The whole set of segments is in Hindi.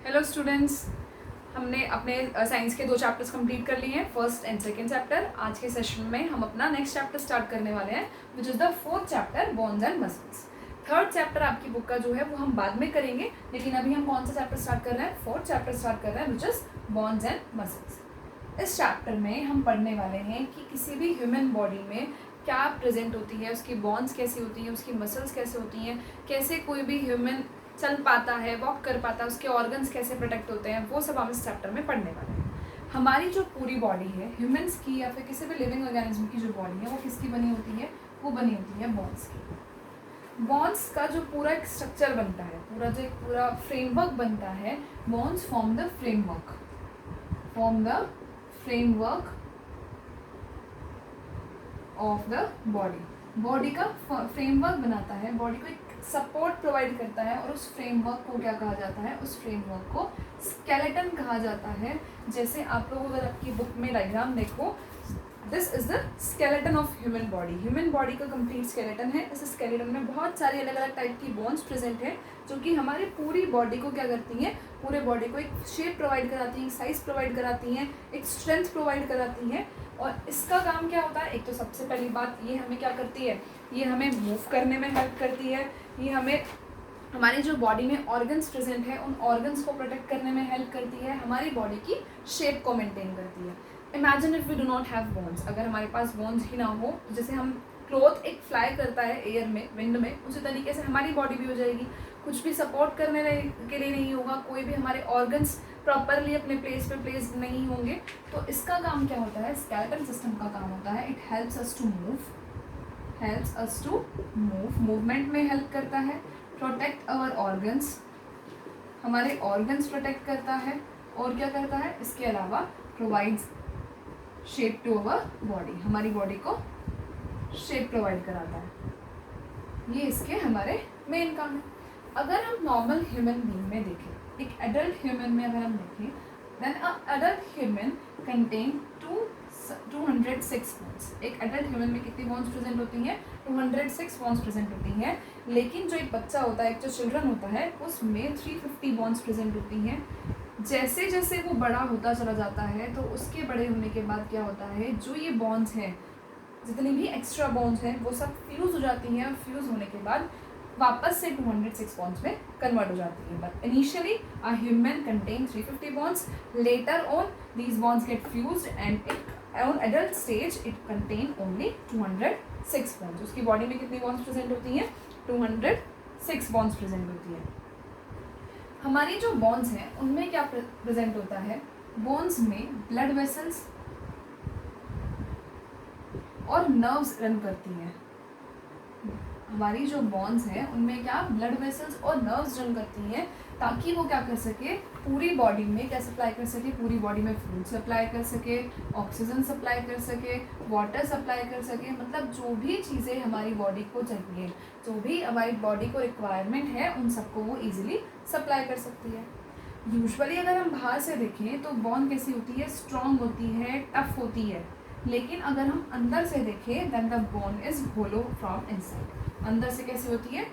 हेलो स्टूडेंट्स, हमने अपने साइंस के 2 चैप्टर्स कंप्लीट कर लिए हैं, फर्स्ट एंड सेकंड चैप्टर। आज के सेशन में हम अपना नेक्स्ट चैप्टर स्टार्ट करने वाले हैं, which is the fourth chapter, bones and muscles. Third chapter आपकी बुक का जो है वो हम बाद में करेंगे, लेकिन अभी हम कौन सा चैप्टर स्टार्ट कर रहे हैं? फोर्थ चैप्टर स्टार्ट कर रहे हैं, which is bones and muscles. इस चैप्टर में हम पढ़ने वाले हैं कि किसी भी ह्यूमन बॉडी में क्या प्रेजेंट होती है, उसकी बोन्स कैसी होती हैं, उसकी मसल्स कैसे होती हैं, कैसे कोई भी ह्यूमन चल पाता है, वॉक कर पाता है, उसके ऑर्गन्स कैसे प्रोटेक्ट होते हैं, वो सब हम इस चैप्टर में पढ़ने वाले हैं। हमारी जो पूरी बॉडी है ह्यूमंस की या फिर किसी भी लिविंग ऑर्गेनिज्म की जो बॉडी है वो किसकी बनी होती है? वो बनी होती है बोन्स की। बोन्स का जो पूरा एक स्ट्रक्चर बनता है, पूरा फ्रेमवर्क बनता है, bones form the framework of the body का फ्रेमवर्क बनाता है, बॉडी को एक सपोर्ट प्रोवाइड करता है, और उस फ्रेमवर्क को क्या कहा जाता है? उस फ्रेमवर्क को स्केलेटन कहा जाता है। जैसे आप लोग अगर आपकी बुक में डायग्राम देखो, this is the skeleton of human body का कंप्लीट स्केलेटन है। इस स्केलेटन में बहुत सारी अलग अलग टाइप की बोन्स प्रेजेंट है, जो कि हमारी पूरी बॉडी को क्या करती हैं? पूरे बॉडी को एक शेप प्रोवाइड कराती हैं, एक साइज प्रोवाइड कराती हैं, एक स्ट्रेंथ प्रोवाइड कराती हैं। और इसका काम क्या होता है? एक तो सबसे पहली बात, ये हमें क्या करती है? ये हमें मूव करने में हेल्प करती है। ये हमें हमारी जो बॉडी में ऑर्गन्स प्रेजेंट है उन ऑर्गन्स को प्रोटेक्ट करने में हेल्प करती है, हमारी बॉडी की शेप को मेंटेन करती है। Imagine if we do not have bones, अगर हमारे पास बोन्स ही ना हो, जैसे हम क्लॉथ एक फ्लाई करता है एयर में, विंड में, उसी तरीके से हमारी बॉडी भी हो जाएगी। कुछ भी सपोर्ट करने के लिए नहीं होगा, कोई भी हमारे ऑर्गन्स प्रॉपरली अपने प्लेस पे प्लेस नहीं होंगे। तो इसका काम क्या होता है? स्केलेटन सिस्टम का काम होता है, it helps us to move, movement में हेल्प करता है, प्रोटेक्ट आवर ऑर्गन्स, हमारे ऑर्गन्स प्रोटेक्ट करता है, और क्या करता है? इसके अलावा provides shape to our body, हमारी बॉडी को शेप प्रोवाइड कराता है। ये इसके हमारे मेन काम है। अगर हम नॉर्मल ह्यूमन बीइंग में देखें, एक एडल्ट ह्यूमन में अगर हम देखें, then adult human contain 206 bones. एक एडल्ट ह्यूमन में कितनी बोन्स प्रेजेंट होती हैं? 206 बोन्स प्रेजेंट होती हैं। लेकिन जो एक बच्चा होता है, एक जो चिल्ड्रन होता है, उसमें 350 बोन्स प्रेजेंट होती हैं। जैसे जैसे वो बड़ा होता चला जाता है, तो उसके बड़े होने के बाद क्या होता है? जो ये बोन्स हैं, जितनी भी एक्स्ट्रा बोन्स हैं, वो सब फ्यूज़ हो जाती हैं, और फ्यूज़ होने के बाद वापस से 206 bonds में कन्वर्ट हो जाती है। But initially a human contain 350 bonds. Later on these bonds get fused and on adult stage it contain only 206 bonds. उसकी बॉडी में कितनी bonds प्रेजेंट होती हैं? 206 bonds प्रेजेंट होती है। हमारी जो bonds हैं उनमें क्या प्रेजेंट होता है? bonds में ब्लड वेसल्स और नर्व्स रन करती हैं। हमारी जो बोन्स हैं उनमें क्या ब्लड वेसल्स और नर्व्स रन करती हैं, ताकि वो क्या कर सके? पूरी बॉडी में क्या सप्लाई कर सके? पूरी बॉडी में फूड सप्लाई कर सके, ऑक्सीजन सप्लाई कर सके, वाटर सप्लाई कर सके। मतलब जो भी चीज़ें हमारी बॉडी को चाहिए, जो भी हमारी बॉडी को रिक्वायरमेंट है, उन सबको वो ईजिली सप्लाई कर सकती है। यूजुअली अगर हम बाहर से देखें तो बोन कैसी होती है? स्ट्रॉन्ग होती है, टफ होती है। लेकिन अगर हम अंदर से देखें, then the bone is hollow from inside. अंदर से कैसी होती है?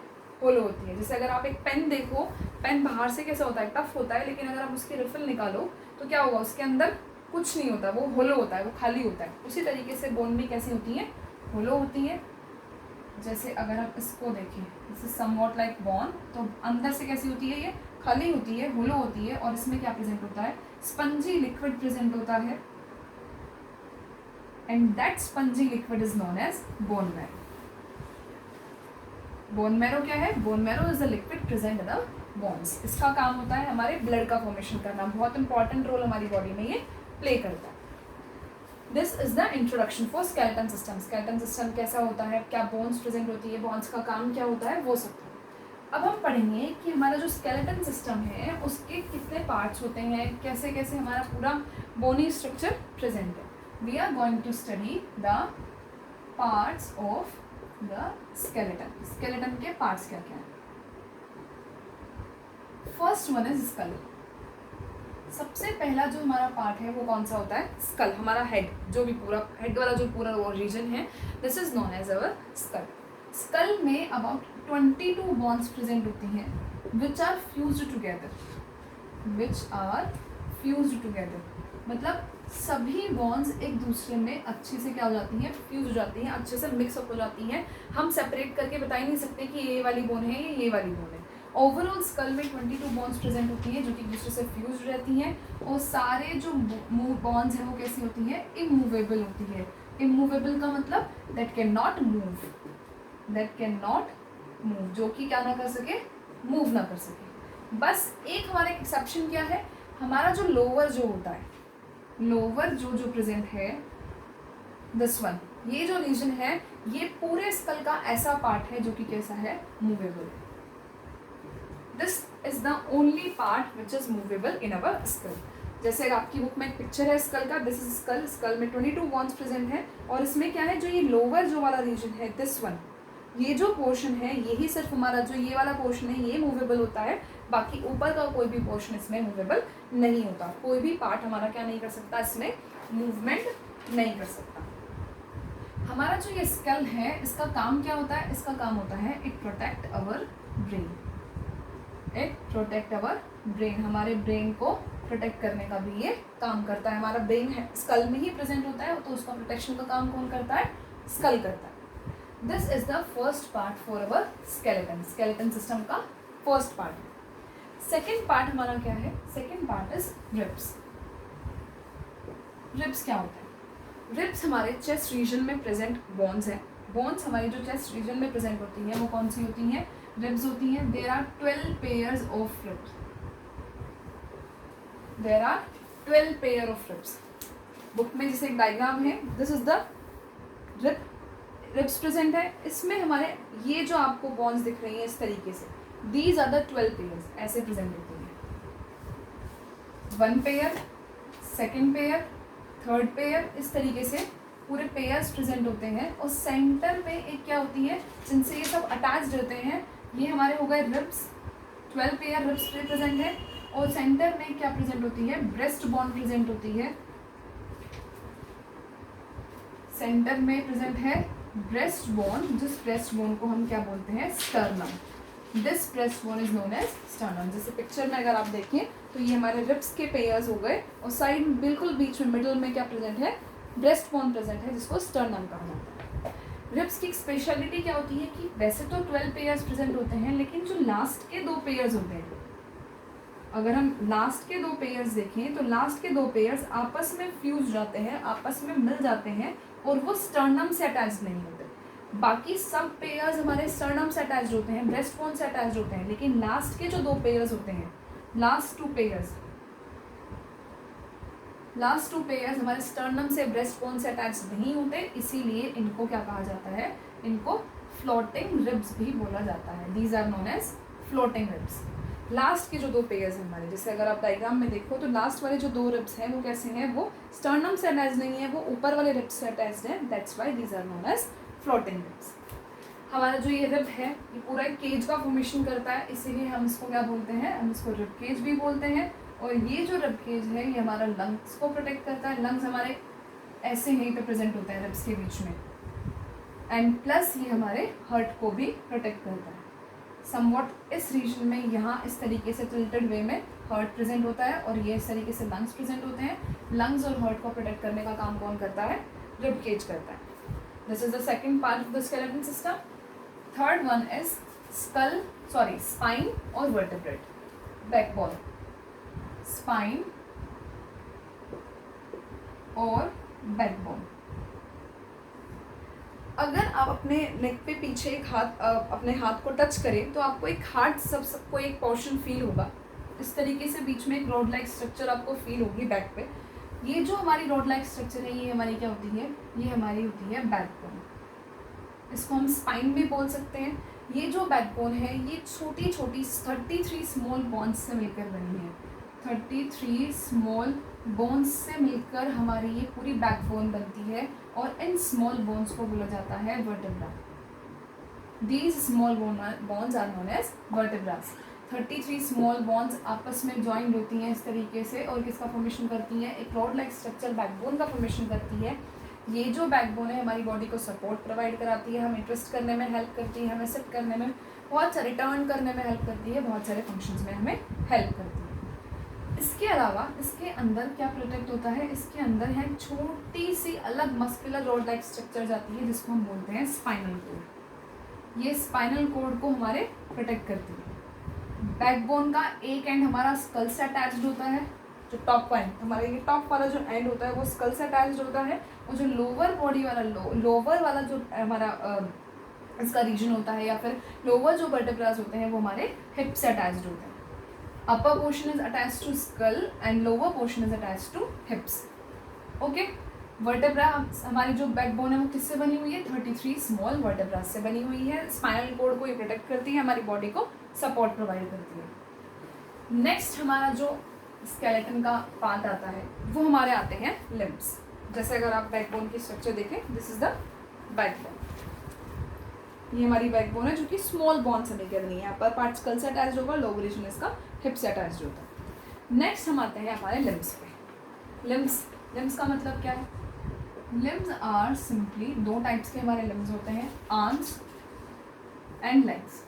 होलो होती है। जैसे अगर आप एक पेन देखो, पेन बाहर से कैसा होता है? टफ होता है, लेकिन अगर आप उसकी रिफिल निकालो तो क्या होगा? उसके अंदर कुछ नहीं होता, वो होलो होता है, वो खाली होता है। उसी तरीके से बोन भी कैसी होती है? होलो होती है। जैसे अगर आप इसको देखें, जैसे समवॉट लाइक बोन, तो अंदर से कैसी होती है? ये खाली होती है, होलो होती है। और इसमें क्या प्रेजेंट होता है? स्पंजी लिक्विड प्रेजेंट होता है, and that spongy liquid is known as bone marrow. Bone marrow क्या है? Bone marrow is the liquid present in the bones. इसका काम होता है हमारे ब्लड का फॉर्मेशन करना। बहुत इंपॉर्टेंट रोल हमारी बॉडी में ये प्ले करता है। This is the introduction for skeleton system. Skeleton system कैसा होता है, क्या बोन्स प्रेजेंट होती है, बोन्स का काम क्या होता है, वो सब। अब हम पढ़ेंगे कि हमारा जो स्केलेटन सिस्टम है उसके कितने पार्ट्स होते हैं, कैसे कैसे हमारा पूरा बोनी स्ट्रक्चर प्रेजेंट है। We are going to study the parts of the skeleton. Skeleton के parts क्या क्या हैं? First one is skull. सबसे पहला जो हमारा पार्ट है वो कौन सा होता है? स्कल, हमारा हेड, जो भी पूरा हेड वाला जो पूरा वो रीजन है, this is known as our skull. Skull में अबाउट 22 बोन्स प्रेजेंट होती हैं, which are fused together. Which are fused together, मतलब सभी बॉन्ड्स एक दूसरे में अच्छे से क्या हो जाती हैं, फ्यूज हो जाती हैं, अच्छे से मिक्सअप हो जाती हैं। हम सेपरेट करके बता ही नहीं सकते कि ये वाली बोन है ये वाली बोन है। ओवरऑल स्कल में 22 बॉन्ड्स प्रेजेंट होती हैं जो कि एक दूसरे से फ्यूज रहती हैं, और सारे जो बॉन्ड्स हैं वो कैसी होती हैं, इमूवेबल होती है। इमूवेबल का मतलब that can not move, that can not move, जो कि क्या ना कर सके, मूव ना कर सके। बस एक हमारा एक्सेप्शन क्या है, हमारा जो लोअर जो होता है, लोअर जो प्रेजेंट है, दिस वन, ये जो रीजन है ये पूरे स्कल का ऐसा पार्ट है जो कि कैसा है, मूवेबल है। This is the only part which is movable in our skull. जैसे अगर आपकी बुक में एक पिक्चर है स्कल का, दिस इज स्कल, स्कल में 22 बॉन्ड्स प्रेजेंट है, और इसमें क्या है, जो ये लोअर जो वाला रीजन है, दिस वन, ये जो पोर्शन है यही सिर्फ हमारा जो ये वाला पोर्शन है ये मूवेबल होता है, बाकी ऊपर का कोई भी पोर्शन इसमें मूवेबल नहीं होता। कोई भी पार्ट हमारा क्या नहीं कर सकता, इसमें मूवमेंट नहीं कर सकता। हमारा जो ये स्कल है इसका काम क्या होता है, इसका काम होता है it protect our brain, it protect our brain, हमारे ब्रेन को प्रोटेक्ट करने का भी ये काम करता है। हमारा ब्रेन है स्कल में ही प्रेजेंट होता है, तो उसका प्रोटेक्शन का काम कौन करता है, स्कल करता है। This is the first part for our skeleton, skeleton system का फर्स्ट पार्ट है। सेकेंड पार्ट हमारा क्या है, second part is ribs. Ribs क्या होता है, रिब्स हमारे चेस्ट रीजन में प्रेजेंट बोन्स हैं। बोन्स हमारी जो चेस्ट रीजन में प्रेजेंट होती हैं वो कौन सी होती हैं, रिब्स होती हैं। There are 12 pairs of ribs, there are 12 pair of ribs. Book में जैसे एक डायग्राम है, this is the ribs present है, इसमें हमारे ये जो आपको बॉन्स दिख रही हैं इस तरीके से, दीज आर द 12 पेयर्स, ऐसे प्रेजेंट होती हैं। 1 pair, second pair, third pair, इस तरीके से पूरे पेयर्स प्रेजेंट होते हैं। और सेंटर में एक क्या होती है जिनसे ये सब अटैच्ड रहते हैं, ये हमारे हो गए रिब्स, 12 पेयर रिब्स प्रेजेंट है। और सेंटर में क्या प्रेजेंट होती है, ब्रेस्ट बोन प्रेजेंट होती है। सेंटर में प्रेजेंट है ब्रेस्ट बोन, जिस ब्रेस्ट बोन को हम क्या बोलते हैं, sternum. This breast bone is known as sternum. जैसे पिक्चर में अगर आप देखें तो ये हमारे रिब्स के पेयर्स हो गए, और साइड बिल्कुल बीच में मिडल में क्या प्रेजेंट है, ब्रेस्ट बोन प्रेजेंट है, जिसको स्टर्नम कहा जाता है। रिब्स की स्पेशलिटी क्या होती है कि वैसे तो 12 पेयर्स प्रेजेंट होते हैं, लेकिन जो लास्ट के 2 पेयर्स होते हैं, अगर हम लास्ट के 2 पेयर्स देखें तो लास्ट के 2 पेयर्स आपस में फ्यूज जाते हैं, आपस में मिल जाते हैं, और वो स्टर्नम से अटैच नहीं होते। बाकी सब पेयर्स हमारे स्टर्नम से अटैच होते हैं, ब्रेस्ट बोन से अटैच होते हैं, लेकिन लास्ट के जो 2 पेयर्स होते हैं, लास्ट 2 पेयर्स हमारे स्टर्नम से ब्रेस्ट बोन से अटैच नहीं होते, इसीलिए इनको क्या कहा जाता है, इनको फ्लोटिंग रिब्स भी बोला जाता है। These are known as floating ribs. Last के जो 2 पेयर्स हैं हमारे, जैसे अगर आप डायग्राम में देखो तो लास्ट वाले जो 2 रिब्स हैं वो कैसे हैं, वो स्टर्नम से अटैच नहीं है, वो ऊपर वाले रिब्स से अटैच्ड हैं, that's why these are known as floating ribs. हमारा जो ये रिब है ये पूरा एक केज का फॉर्मेशन करता है, इसीलिए हम इसको क्या बोलते हैं, हम इसको रिब केज भी बोलते हैं। और ये जो रिब केज है ये हमारा लंग्स को प्रोटेक्ट करता है। लंग्स हमारे ऐसे यहीं पे प्रेजेंट होते हैं रिब्स के बीच में, एंड प्लस ये हमारे हार्ट को भी प्रोटेक्ट करता है। समवॉट इस रीजन में यहाँ इस तरीके से टिल्टेड वे में हार्ट प्रेजेंट होता है, और ये इस तरीके से लंग्स प्रेजेंट होते हैं। लंग्स और हार्ट को प्रोटेक्ट करने का काम कौन करता है, रिब केज करता है। This is the second part of the skeleton system. Third one is spine और वर्टेब्रेट, बैकबोन, स्पाइन और बैकबोन। अगर आप अपने नेक पे पीछे एक हाथ अपने हाथ को टच करें तो आपको एक हार्ट सबको एक पोर्शन फील होगा, इस तरीके से बीच में एक रॉड लाइक स्ट्रक्चर आपको फील होगी बैक पे। ये जो हमारी रॉड लाइक स्ट्रक्चर है ये हमारी क्या होती है, ये हमारी होती है बैकबोन। इसको हम स्पाइन भी बोल सकते हैं। ये जो बैकबोन है ये छोटी छोटी 33 स्मॉल बोन्स से मिलकर बनी है। 33 स्मॉल बोन्स से मिलकर हमारी ये पूरी बैकबोन बनती है, और इन स्मॉल बोन्स को बोला जाता है vertebra. These small bones are known as vertebras. 33 small bones आपस में ज्वाइंट होती हैं इस तरीके से, और किसका फॉर्मेशन करती हैं, एक रॉड लाइक स्ट्रक्चर बैकबोन का फॉर्मेशन करती है। ये जो बैकबोन है हमारी बॉडी को सपोर्ट प्रोवाइड कराती है, हमें ट्विस्ट करने में हेल्प करती है, हमें सिट करने में, बहुत सारे टर्न करने में हेल्प करती है, बहुत सारे फंक्शंस में हमें हेल्प करती है। इसके अलावा इसके अंदर क्या प्रोटेक्ट होता है, इसके अंदर है छोटी सी अलग मस्कुलर रॉड लाइक स्ट्रक्चर जाती है जिसको हम बोलते हैं स्पाइनल कोड। ये स्पाइनल कोड को हमारे प्रोटेक्ट करती है। बैकबोन का एक एंड हमारा स्कल से अटैच्ड होता है, जो टॉप एंड हमारा ये टॉप वाला जो एंड होता है वो स्कल से अटैच्ड होता है, और जो लोअर बॉडी वाला लोअर वाला जो हमारा इसका रीजन होता है या फिर लोअर जो वर्टेब्रास होते हैं वो हमारे हिप से अटैच्ड होते हैं। Upper portion is attached to skull and lower portion is attached to hips. Okay, vertebra हमारी जो बैकबोन है वो किससे बनी हुई है, 33 स्मॉल वर्टेब्रास से बनी हुई है। स्पाइनल कोड को ये प्रोटेक्ट करती है, हमारी बॉडी को सपोर्ट प्रोवाइड करती है। नेक्स्ट हमारा जो स्केलेटन का पार्ट आता है वो हमारे आते हैं लिम्ब्स। जैसे अगर आप बैकबोन की स्ट्रक्चर देखें, दिस इज द बैकबोन, ये हमारी बैकबोन है जो कि स्मॉल बोन से मिलकर बनी है। अपर पार्ट स्कल से अटैच्ड होगा, लोअर रीजन इसका हिप से अटैच्ड होता है। नेक्स्ट हम आते हैं हमारे लिम्ब्स पे। लिम्ब्स का मतलब क्या है, लिम्ब्स आर सिंपली दो टाइप्स के हमारे लिम्ब्स होते हैं, आर्म्स एंड लेग्स।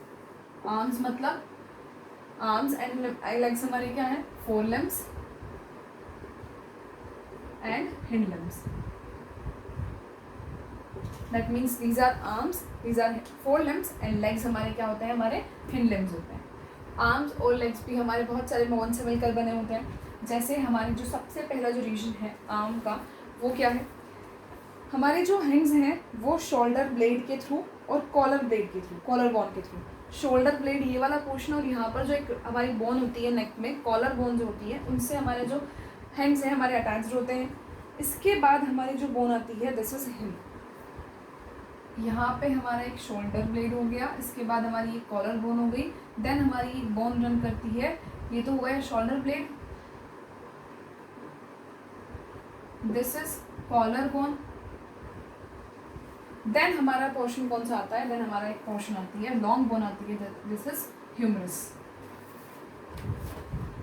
आर्म्स मतलब आर्म्स एंड लेग्स हमारे क्या है, fore limbs and hind limbs. That means these are arms, these are fore limbs and legs हमारे क्या होते हैं, हमारे हिंड लिम्ब्स होते हैं। आर्म्स और लेग्स भी हमारे बहुत सारे बोन से मिलकर बने होते हैं। जैसे हमारे जो सबसे पहला जो रीजन है आर्म का वो क्या है, हमारे जो हैंड्स हैं वो शोल्डर ब्लेड के थ्रू और कॉलर ब्लेड के थ्रू, कॉलर बोन के थ्रू, शोल्डर ब्लेड ये वाला पोर्शन और यहाँ पर जो एक हमारी बोन होती है नेक में, कॉलर बोन जो होती है, उनसे हमारे जो हैंड्स हैं हमारे अटैच्ड होते हैं। इसके बाद हमारी जो बोन आती है दिस इज हिप। यहाँ पे हमारा एक शोल्डर ब्लेड हो गया, इसके बाद हमारी एक कॉलर बोन हो गई, देन हमारी एक बोन रन करती है, ये तो हो गया shoulder blade, this is collar bone. Then हमारा पोर्शन कौन सा आता है, देन हमारा एक पोर्शन आती है लॉन्ग बोन आती है, दिस इज ह्यूमरस।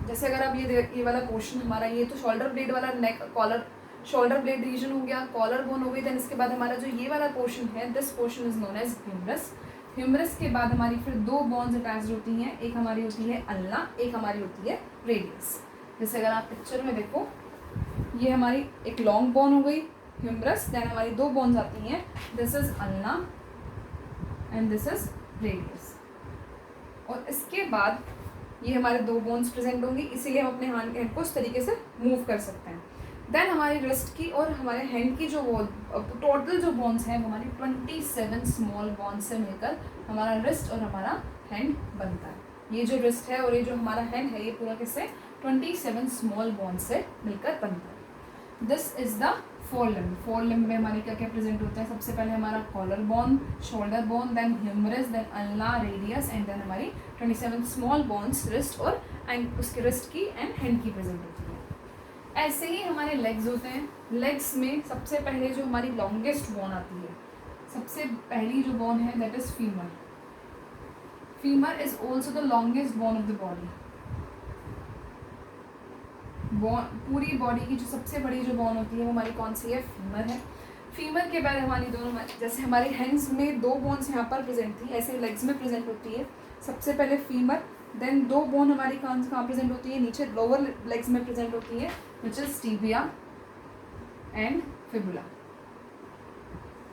जैसे अगर आप ये वाला पोर्शन हमारा, ये तो शोल्डर ब्लेड वाला नेक कॉलर शोल्डर ब्लेड रीजन हो गया, कॉलर बोन हो गई, देन इसके बाद हमारा जो ये वाला पोर्शन है this portion is known as humerus. Humerus के बाद हमारी फिर दो बोन्स अटैच्ड होती हैं, एक हमारी होती है अल्ना, एक हमारी होती है रेडियस। जैसे अगर आप पिक्चर में देखो, ये हमारी एक लॉन्ग बोन हो गई ह्यूमरस, देन हमारी दो बोन्स आती हैं, this is ulna and this is radius. और इसके बाद ये हमारे दो बोन्स प्रेजेंट होंगी, इसीलिए हम अपने हैंड को इस तरीके से मूव कर सकते हैं। देन हमारी रिस्ट की और हमारे हैंड की जो वो टोटल जो बोन्स हैं वो हमारी 27 स्मॉल बोन्स से मिलकर हमारा रिस्ट और हमारा हैंड बनता है। ये जो रिस्ट है और ये जो हमारा हैंड है ये पूरा किससे, 27 स्मॉल बोन्स से मिलकर बनता है। This is the four limb. Four limb में हमारे क्या क्या प्रेजेंट होता है, सबसे पहले हमारा collar bone, shoulder bone, then humerus, then ulna, radius and then हमारी 27 स्मॉल बोन्स रिस्ट और एंड उसके रिस्ट की एंड हैंड की प्रेजेंट होती है। ऐसे ही हमारे लेग्स होते हैं। लेग्स में सबसे पहले जो हमारी लॉन्गेस्ट बोन आती है, सबसे पहली जो बोन है that is femur. Femur is also the longest bone of the body. पूरी बॉडी की जो सबसे बड़ी जो बोन होती है वो हमारी कौन सी है, फीमर है। फीमर के बाद हमारी दोनों, जैसे हमारे हैंड्स में दो बोन्स यहाँ पर प्रेजेंट थी, ऐसे लेग्स में प्रेजेंट होती है। सबसे पहले फीमर, देन दो बोन हमारी कहाँ प्रेजेंट होती है, नीचे लोअर लेग्स में प्रेजेंट होती है, which is tibia and fibula.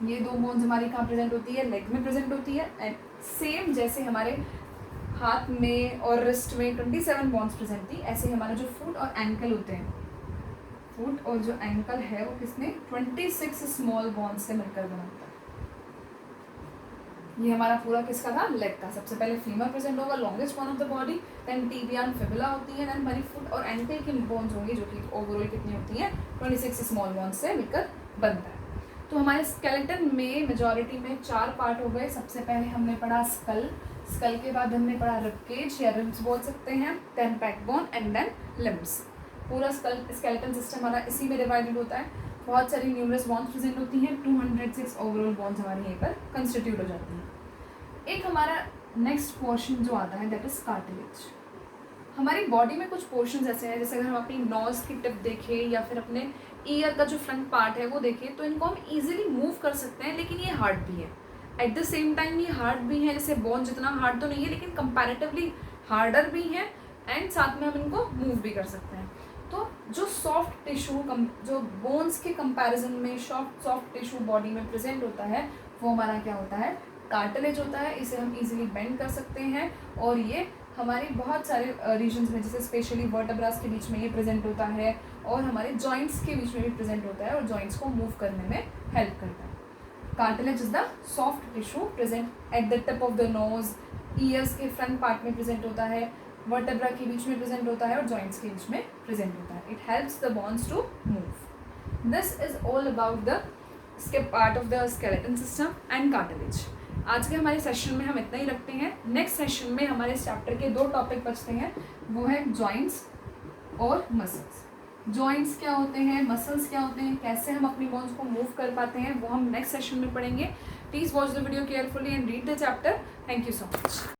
ये दो बोन्स हमारी कहाँ प्रेजेंट होती है, लेग में प्रेजेंट होती है। एंड सेम जैसे हमारे हाथ में और रिस्ट में 27 बोन्स प्रेजेंट थी, ऐसे हमारे जो फुट और एंकल होते हैं, फुट और जो एंकल है वो किसने, 26 स्मॉल बोन्स से मिलकर बना होता है। ये हमारा पूरा किसका था, लेग का। सबसे पहले फीमर प्रेजेंट होगा, longest bone of the body, then tibia and fibula होती है, देन हमारी फुट और एंकल की बोन्स होंगी जो कि ओवरऑल कितनी होती हैं, 26 स्मॉल बोन्स से मिलकर बनता है। तो हमारे स्केलेटन में मेजॉरिटी में 4 पार्ट हो गए। सबसे पहले हमने पढ़ा स्कल, स्कल के बाद हमने पढ़ा रिबकेज या रिब्स बोल सकते हैं, then backbone and then limbs. पूरा स्केलेटन सिस्टम हमारा इसी में डिवाइडेड होता है। बहुत सारी न्यूमरस बॉन्स प्रेजेंट होती हैं, 206 ओवरऑल बॉन्स हमारी यहीं पर कंस्टिट्यूट हो जाती हैं। एक हमारा नेक्स्ट पोर्शन जो आता है दैट इज कार्टिलेज। हमारी बॉडी में कुछ पोर्शंस ऐसे हैं, जैसे अगर हम अपनी नोज की टिप देखें या फिर अपने ईयर का जो फ्रंट पार्ट है वो देखें, तो इनको हम इजीली मूव कर सकते हैं, लेकिन ये हार्ड भी है। एट द सेम टाइम ये हार्ड भी है, जैसे बोन जितना हार्ड तो नहीं है लेकिन कंपैरेटिवली हार्डर भी है, एंड साथ में हम इनको मूव भी कर सकते हैं। तो जो सॉफ्ट टिश्यू जो बोन्स के कंपैरिजन में सॉफ्ट टिश्यू बॉडी में प्रेजेंट होता है वो हमारा क्या होता है, कार्टिलेज होता है। इसे हम इजीली बेंड कर सकते हैं और ये हमारे बहुत सारे रीजन्स में, जैसे स्पेशली वर्टेब्रास के बीच में ये प्रेजेंट होता है और हमारे जॉइंट्स के बीच में भी प्रेजेंट होता है और जॉइंट्स को मूव करने में हेल्प करता है। Cartilage is the soft tissue present at the tip of the nose, years के फ्रंट पार्ट में प्रेजेंट होता है, वर्टेब्रा के बीच में प्रेजेंट होता है और जॉइंट्स के बीच में प्रेजेंट होता है। It helps the bones to move. This is all about the part of the skeleton system and cartilage. आज के हमारे सेशन में हम इतना ही रखते हैं। नेक्स्ट सेशन में हमारे इस चैप्टर के 2 टॉपिक बचते हैं, वो है जॉइंट्स और मसल्स। जॉइंट्स क्या होते हैं, मसल्स क्या होते हैं, कैसे हम अपनी बोन्स को मूव कर पाते हैं, वो हम नेक्स्ट सेशन में पढ़ेंगे। Please watch the video carefully and read the chapter. Thank you so much.